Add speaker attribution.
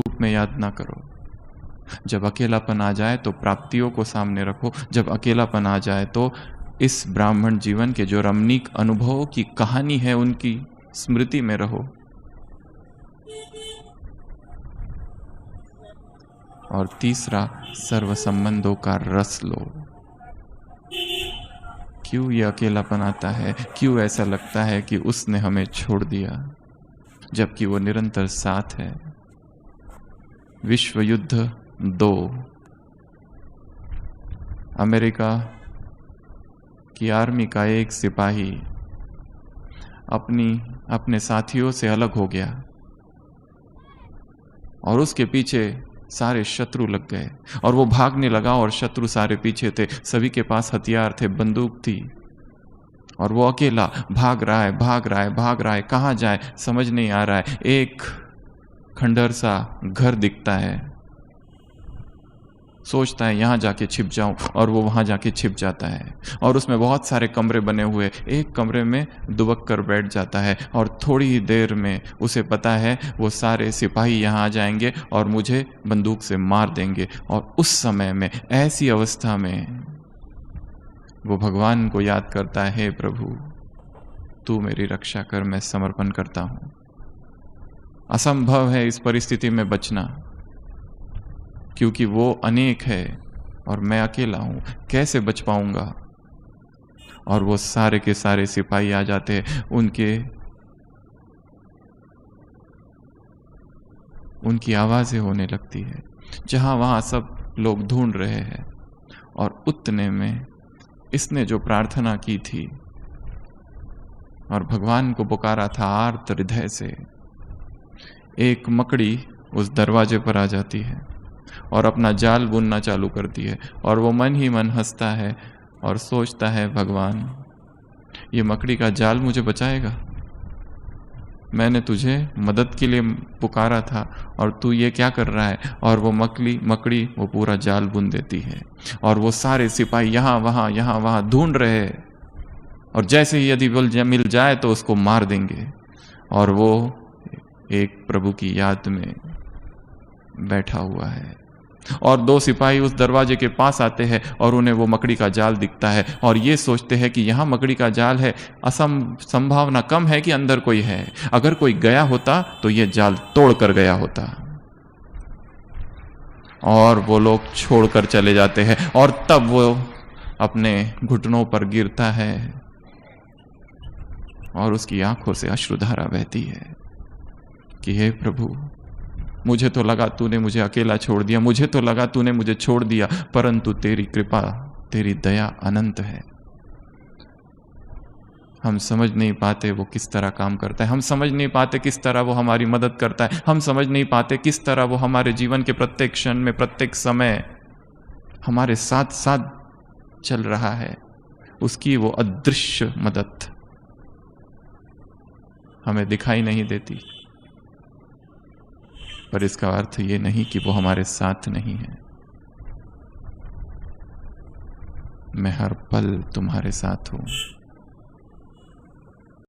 Speaker 1: रूप में याद ना करो। जब अकेलापन आ जाए तो प्राप्तियों को सामने रखो। जब अकेलापन आ जाए तो इस ब्राह्मण जीवन के जो रमणीक अनुभवों की कहानी है उनकी स्मृति में रहो। और तीसरा, सर्व संबंधों का रस लो। क्यों ये अकेलापन आता है? क्यों ऐसा लगता है कि उसने हमें छोड़ दिया, जबकि वो निरंतर साथ है? विश्व युद्ध 2, अमेरिका की आर्मी का एक सिपाही अपने साथियों से अलग हो गया और उसके पीछे सारे शत्रु लग गए और वो भागने लगा और शत्रु सारे पीछे थे। सभी के पास हथियार थे, बंदूक थी और वो अकेला भाग रहा है। कहाँ जाए समझ नहीं आ रहा है। एक खंडहर सा घर दिखता है, सोचता है यहाँ जाके छिप जाऊं और वो वहां जाके छिप जाता है और उसमें बहुत सारे कमरे बने हुए। एक कमरे में दुबक कर बैठ जाता है और थोड़ी ही देर में उसे पता है वो सारे सिपाही यहाँ आ जाएंगे और मुझे बंदूक से मार देंगे। और उस समय में, ऐसी अवस्था में वो भगवान को याद करता है, हे प्रभु तू मेरी रक्षा कर, मैं समर्पण करता हूं। असंभव है इस परिस्थिति में बचना, क्योंकि वो अनेक है और मैं अकेला हूं, कैसे बच पाऊंगा? और वो सारे के सारे सिपाही आ जाते हैं, उनकी आवाजें होने लगती है, जहां वहां सब लोग ढूंढ रहे हैं। और उतने में इसने जो प्रार्थना की थी और भगवान को पुकारा था आर्त हृदय से, एक मकड़ी उस दरवाजे पर आ जाती है और अपना जाल बुनना चालू करती है। और वो मन ही मन हंसता है और सोचता है, भगवान ये मकड़ी का जाल मुझे बचाएगा? मैंने तुझे मदद के लिए पुकारा था और तू ये क्या कर रहा है? और वो मकड़ी वो पूरा जाल बुन देती है और वो सारे सिपाही यहाँ वहां ढूंढ रहे हैं और जैसे ही यदि मिल जाए तो उसको मार देंगे। और वो एक प्रभु की याद में बैठा हुआ है और दो सिपाही उस दरवाजे के पास आते हैं और उन्हें वो मकड़ी का जाल दिखता है और ये सोचते हैं कि यहाँ मकड़ी का जाल है, संभावना कम है कि अंदर कोई है। अगर कोई गया होता तो ये जाल तोड़ कर गया होता। और वो लोग छोड़कर चले जाते हैं और तब वो अपने घुटनों पर गिरता है और उसकी आंखों से अश्रुधारा बहती है कि हे प्रभु, मुझे तो लगा तूने मुझे अकेला छोड़ दिया, मुझे तो लगा तूने मुझे छोड़ दिया, परंतु तेरी कृपा, तेरी दया अनंत है। हम समझ नहीं पाते वो किस तरह काम करता है, हम समझ नहीं पाते किस तरह वो हमारी मदद करता है, हम समझ नहीं पाते किस तरह वो हमारे जीवन के प्रत्येक क्षण में, प्रत्येक समय हमारे साथ साथ चल रहा है। उसकी वो अदृश्य मदद हमें दिखाई नहीं देती, पर इसका अर्थ ये नहीं कि वो हमारे साथ नहीं है। मैं हर पल तुम्हारे साथ हूं।